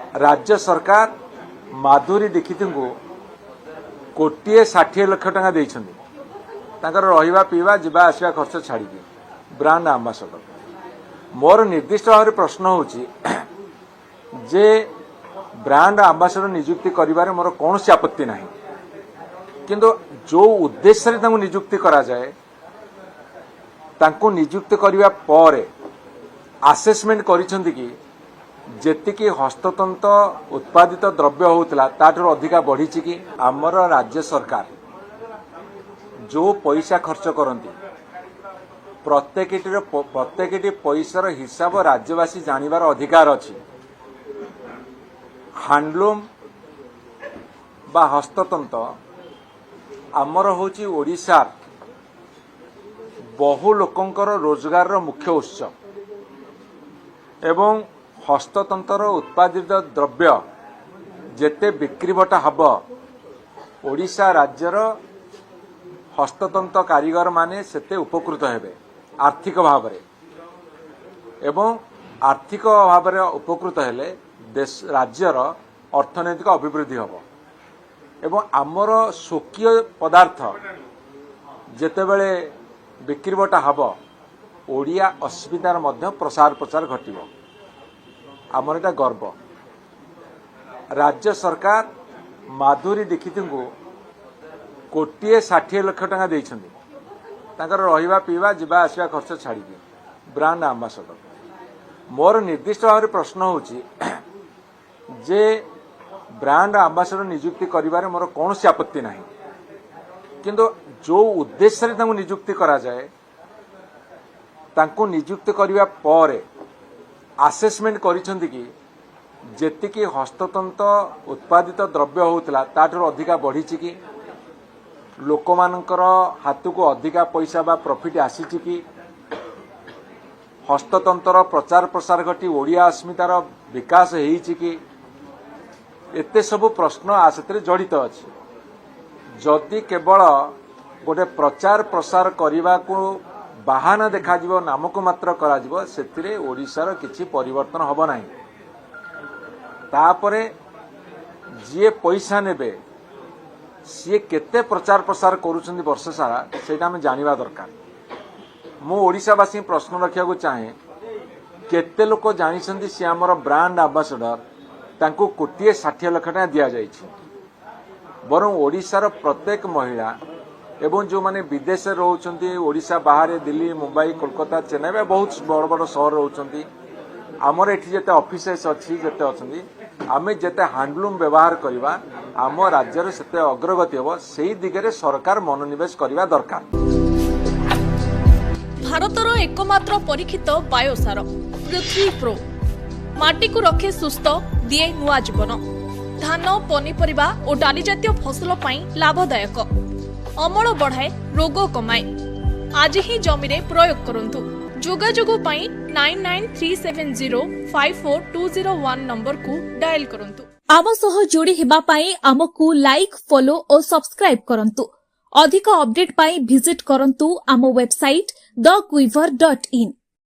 राज्य सरकार माधुरी दीक्षित को कोटी 60 लाख टका देइछन्ती तांकर रहिबा पीवा जिबा आसिबा खर्च छाड़ी ब्रांड आंबासडर मोर निर्दिष्ट भाव प्रश्न होची जे ब्रांड आंबासडर नियुक्ति करिबारे मोर कोनोसी आपत्ति नाही किंतु जो उद्देश्य रे तांको नियुक्ति करा जाए तांको नियुक्ति करिबा परे असेसमेंट करिसन्ती कि जेतिकी हस्ततंत्र उत्पादित द्रव्य होता ताठर अधिका बढ़ी कि आमर राज्य सरकार जो पैसा खर्च करती प्रत्येकटी पैसार हिसाब राज्यवासी जानिबार अधिकार अछि। हैंडलूम बा हस्ततंत्र आमर होची ओडिशार बहु लोकंकर रोजगार मुख्य उत्स एवं हस्ततंत्र उत्पादित द्रव्य जेते बिक्री बटा हब ओडिशा राज्यर हस्ततंत्र कारीगर माने सेते उपकृत हेबे आर्थिक भाव रे एवं आर्थिक भाव रे उपकृत हेले देश राज्यर अर्थनैतिक अभिवृद्धि हब एवं आमर स्वकीय पदार्थ जेतेबेले बिक्री बटा हब ओडिया अस्मितार मध्य प्रसार प्रचार घटिबो आमर एटा गर्व। राज्य सरकार माधुरी दीक्षित को कोटी 60 लाख टका देइछन्ती तांकर रहिबा पीवा जिबा आसिबा खर्च छाड़ी ब्रांड आंबासडर मोर निर्दिष्ट भाव प्रश्न होची जे ब्रांड आंबासडर नियुक्ति करिबारे मोर कोनोसी आपत्ति नाही किंतु जो उद्देश्य रे तांको नियुक्ति करा जाए तांको नियुक्ति करिबा परे असेसमेंट करिसन्ती कि जेतिकी हस्ततंत्र उत्पादित द्रव्य होता ताठर अधिका बढ़ी कि लोकमानकर हाथ को अधिका पैसा बा प्रॉफिट आसीची कि हस्ततंत्र प्रचार प्रसार घटी ओडिया अस्मितार विकास होईची कि एते सब प्रश्न आसते जड़ित अछि। जदि केवल गोटे प्रचार प्रसार करने को बाहाना देखा नामक मात्र करा सेतिरे ओडिशार किछि परिवर्तन हब नाही तापरे जी पैसा नेबे सी केते प्रचार प्रसार करुछन्ती वर्ष सारा सेटा हम जानिबा दरकार। मु ओडिशावासी प्रश्न रखिया को चाहे केते लोक जानिछन्ती सी हमर ब्रांड आंबासडर तांको कोटी 60 लाख टका दिया जाइछि बरं ओडिशार प्रत्येक महिला एवं जो माने विदेश रोचंती ओडिशा बाहर दिल्ली मुंबई कोलकाता चेन्नई में बहुत बड़ बड़ शहर रोचंती आमर एठी जेते ऑफिसेस अछि जेते अछंती आमे जेते हैंडलूम व्यवहार करबा आम राज्य सेते अग्रगति हो सेही दिगरे सरकार मनोनिवेश करबा दरकार। भारतर एकमात्र परीक्षित बायोसार पृथ्वी प्रो माटी को रखे सुस्थ दिए नुआ जीवन धान पनीपरिबा और डाली जातीय फसल पई लाभदायक अमल बढ़ाए रोग कमाए आज ही जमी रे प्रयोग करंतु जोगाजोग पई 9937054201 नंबर को डायल करंतु। आम सह जोड़ी हेबा पई आमको लाइक फॉलो और सब्सक्राइब करंतु। अधिक अपडेट पई विजिट करंतु आम वेबसाइट thequiver.in।